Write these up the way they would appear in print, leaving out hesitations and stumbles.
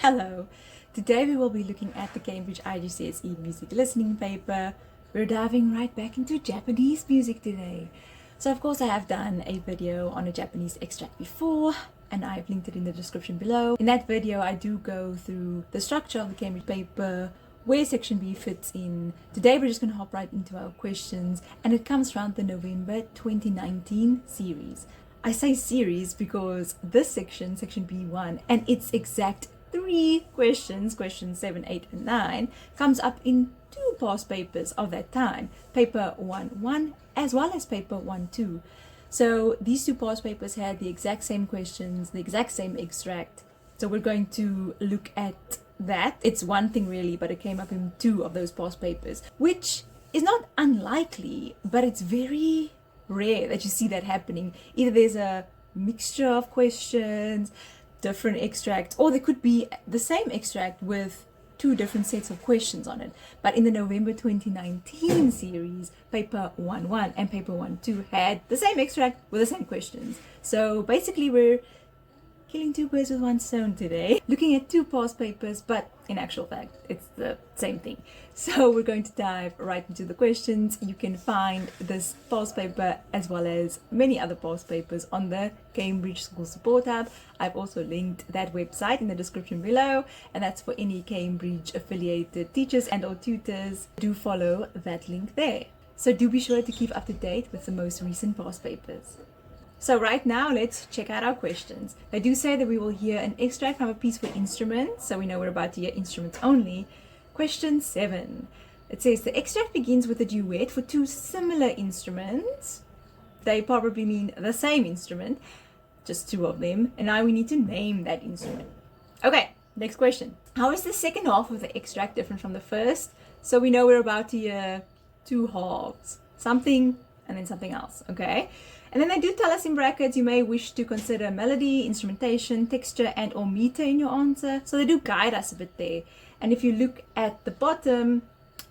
Hello! Today we will be looking at the Cambridge IGCSE music listening paper. We're diving right back into Japanese music today. So of course I have done a video on a Japanese extract before and I've linked it in the description below. In that video I do go through the structure of the Cambridge paper, where section B fits in. Today we're just going to hop right into our questions and it comes from the November 2019 series. I say series because this section, section B1, and its exact 3 questions, questions 7, 8 and 9, comes up in 2 past papers of that time, paper 1-1 as well as paper 1-2. So these 2 past papers had the exact same questions, the exact same extract. So we're going to look at that. It's one thing really, but it came up in 2 of those past papers, which is not unlikely, but it's very rare that you see that happening. Either there's a mixture of questions, different extracts, or there could be the same extract with 2 different sets of questions on it. But in the November 2019 series, paper 1-1 and paper 1-2 had the same extract with the same questions. So basically we're killing 2 birds with 1 stone today, looking at 2 past papers, but in actual fact it's the same thing. So we're going to dive right into the questions. You can find this past paper as well as many other past papers on the Cambridge School Support Hub. I've also linked that website in the description below, and that's for any Cambridge affiliated teachers and or tutors. Do follow that link there. So do be sure to keep up to date with the most recent past papers. So right now, let's check out our questions. They do say that we will hear an extract from a piece for instruments, so we know we're about to hear instruments only. Question 7. It says the extract begins with a duet for 2 similar instruments. They probably mean the same instrument, just 2 of them, and now we need to name that instrument. Okay, next question. How is the second half of the extract different from the first? So we know we're about to hear 2 halves, something and then something else, okay? And then they do tell us in brackets you may wish to consider melody, instrumentation, texture and or meter in your answer. So they do guide us a bit there. And if you look at the bottom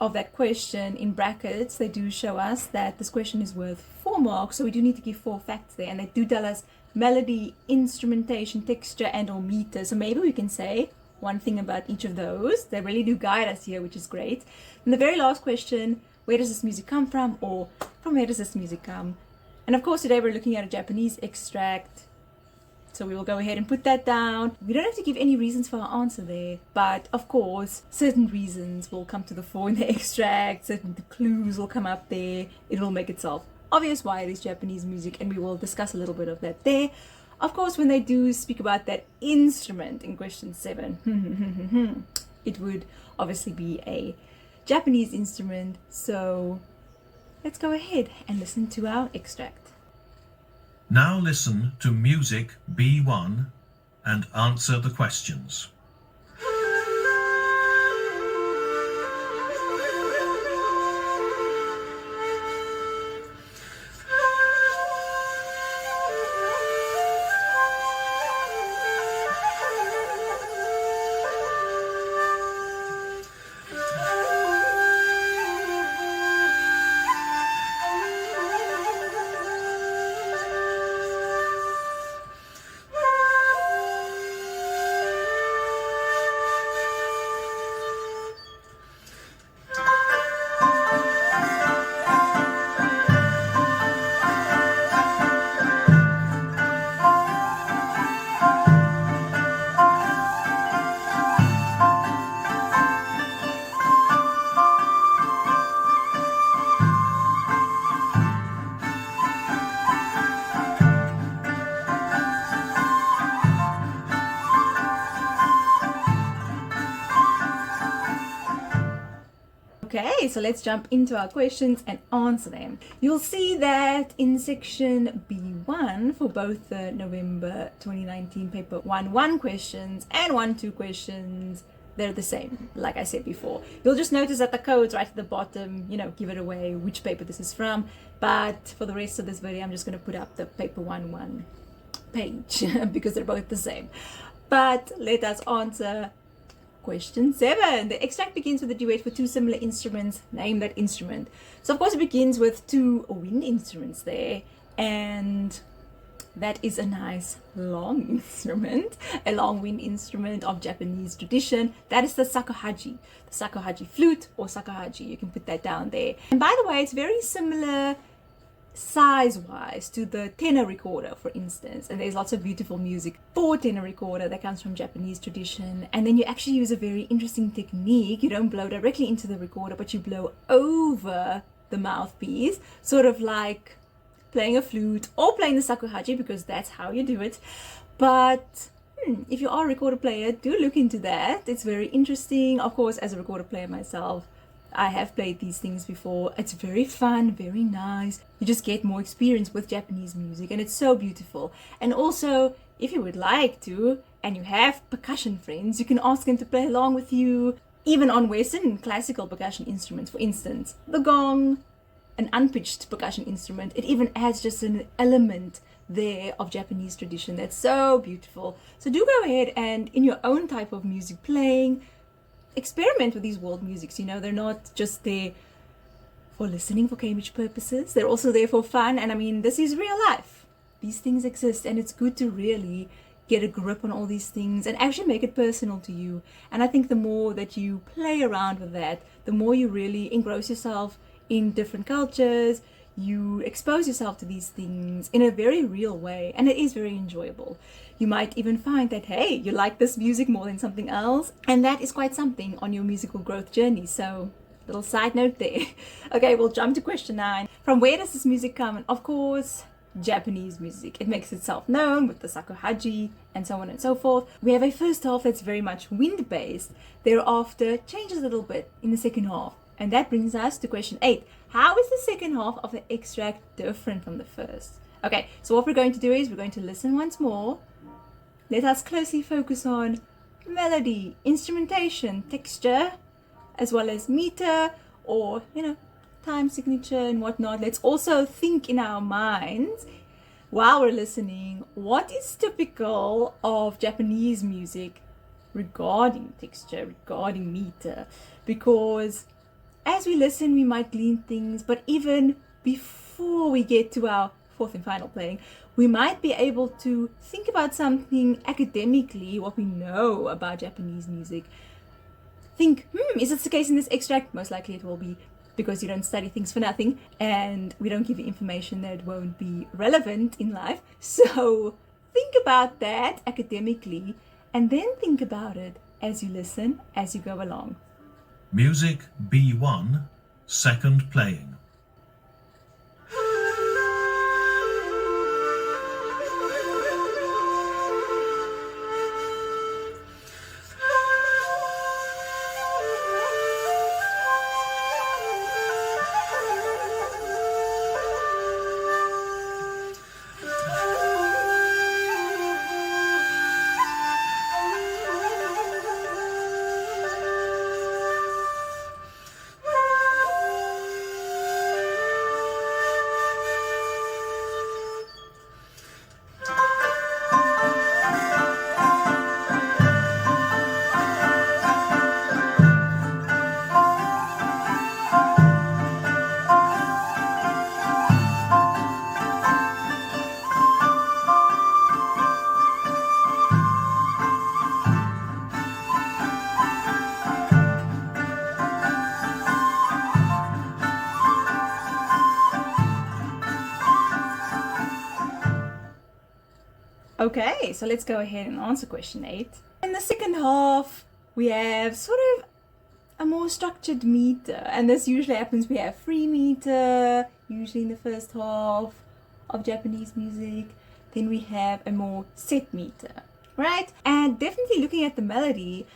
of that question in brackets, they do show us that this question is worth 4 marks. So we do need to give 4 facts there. And they do tell us melody, instrumentation, texture and or meter. So maybe we can say one thing about each of those. They really do guide us here, which is great. And the very last question, where does this music come from? Or from where does this music come? And of course today we're looking at a Japanese extract, so we will go ahead and put that down. We don't have to give any reasons for our answer there, but of course certain reasons will come to the fore in the extract, certain clues will come up there. It will make itself obvious why it is Japanese music, and we will discuss a little bit of that there. Of course, when they do speak about that instrument in question 7, it would obviously be a Japanese instrument, so let's go ahead and listen to our extract. Now listen to music B1 and answer the questions. Okay, so let's jump into our questions and answer them. You'll see that in section B1 for both the November 2019 paper 1-1 questions and 1-2 questions, they're the same, like I said before. You'll just notice that the codes right at the bottom, give it away which paper this is from. But for the rest of this video, I'm just going to put up the paper 1-1 page because they're both the same. But let us answer question 7. The extract begins with a duet for 2 similar instruments. Name that instrument. So of course it begins with 2 wind instruments there, and that is a nice long instrument, a long wind instrument of Japanese tradition. That is the shakuhachi, flute or shakuhachi. You can put that down there. And by the way, it's very similar size-wise to the tenor recorder, for instance, and there's lots of beautiful music for tenor recorder that comes from Japanese tradition. And then you actually use a very interesting technique. You don't blow directly into the recorder, but you blow over the mouthpiece, sort of like playing a flute or playing the shakuhachi, because that's how you do it. But if you are a recorder player, do look into that. It's very interesting. Of course, as a recorder player myself, I have played these things before. It's very fun, very nice. You just get more experience with Japanese music, and it's so beautiful. And also, if you would like to, and you have percussion friends, you can ask them to play along with you, even on Western classical percussion instruments. For instance, the gong, an unpitched percussion instrument. It even adds just an element there of Japanese tradition that's so beautiful. So do go ahead and, in your own type of music playing, experiment with these world musics. You know, they're not just there for listening for Cambridge purposes, they're also there for fun. And I mean, this is real life. These things exist, and it's good to really get a grip on all these things and actually make it personal to you. And I think the more that you play around with that, the more you really engross yourself in different cultures. You expose yourself to these things in a very real way, and it is very enjoyable. You might even find that, hey, you like this music more than something else, and that is quite something on your musical growth journey. So, little side note there. Okay, we'll jump to question 9. From where does this music come? And of course, Japanese music. It makes itself known with the shakuhachi and so on and so forth. We have a first half that's very much wind-based. Thereafter, changes a little bit in the second half. And that brings us to question 8. How is the second half of the extract different from the first? Okay, so what we're going to do is we're going to listen once more. Let us closely focus on melody, instrumentation, texture, as well as meter or, time signature and whatnot. Let's also think in our minds while we're listening, what is typical of Japanese music regarding texture, regarding meter, because as we listen, we might glean things, but even before we get to our fourth and final playing, we might be able to think about something academically, what we know about Japanese music. Think, is this the case in this extract? Most likely it will be, because you don't study things for nothing, and we don't give you information that won't be relevant in life. So think about that academically, and then think about it as you listen, as you go along. Music B1, second playing. Okay, so let's go ahead and answer question 8. In the second half, we have sort of a more structured meter, and this usually happens. We have free meter, usually in the first half of Japanese music. Then we have a more set meter, right? And definitely looking at the melody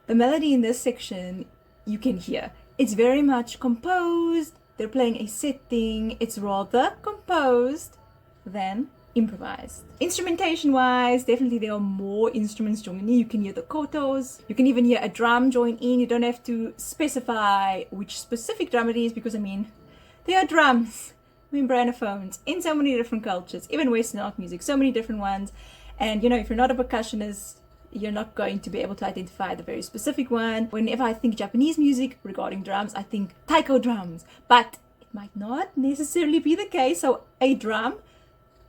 in this section, you can hear it's very much composed. They're playing a set thing. It's rather composed than improvised. Instrumentation wise, definitely there are more instruments joining in. You can hear the kotos, you can even hear a drum join in. You don't have to specify which specific drum it is, because there are drums, membranophones in so many different cultures, even Western art music, so many different ones. And if you're not a percussionist, you're not going to be able to identify the very specific one. Whenever I think Japanese music regarding drums, I think taiko drums, but it might not necessarily be the case. So a drum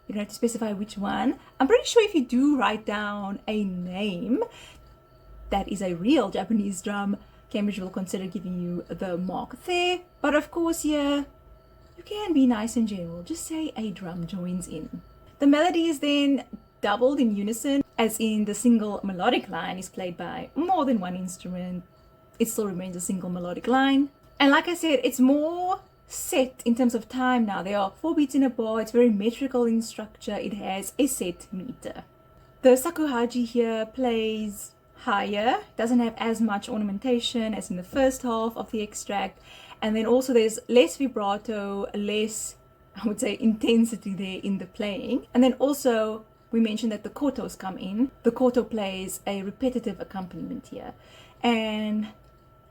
You don't have to specify which one. I'm pretty sure if you do write down a name that is a real Japanese drum, Cambridge will consider giving you the mark there. But of course, here, you can be nice and general. Just say a drum joins in. The melody is then doubled in unison, as in the single melodic line is played by more than one instrument. It still remains a single melodic line. And like I said, it's more set in terms of time now. There are 4 beats in a bar. It's very metrical in structure. It has a set meter. The shakuhachi here plays higher, doesn't have as much ornamentation as in the first half of the extract, and then also there's less vibrato, less, I would say, intensity there in the playing. And then also we mentioned that the kotos come in. The koto plays a repetitive accompaniment here, and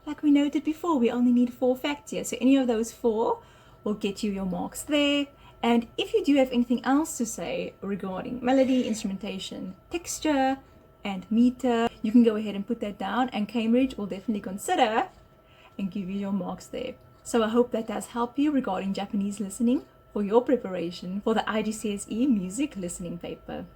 like we noted before, we only need 4 facts here, so any of those 4 will get you your marks there. And if you do have anything else to say regarding melody, instrumentation, texture, and meter, you can go ahead and put that down, and Cambridge will definitely consider and give you your marks there. So I hope that does help you regarding Japanese listening for your preparation for the IGCSE music listening paper.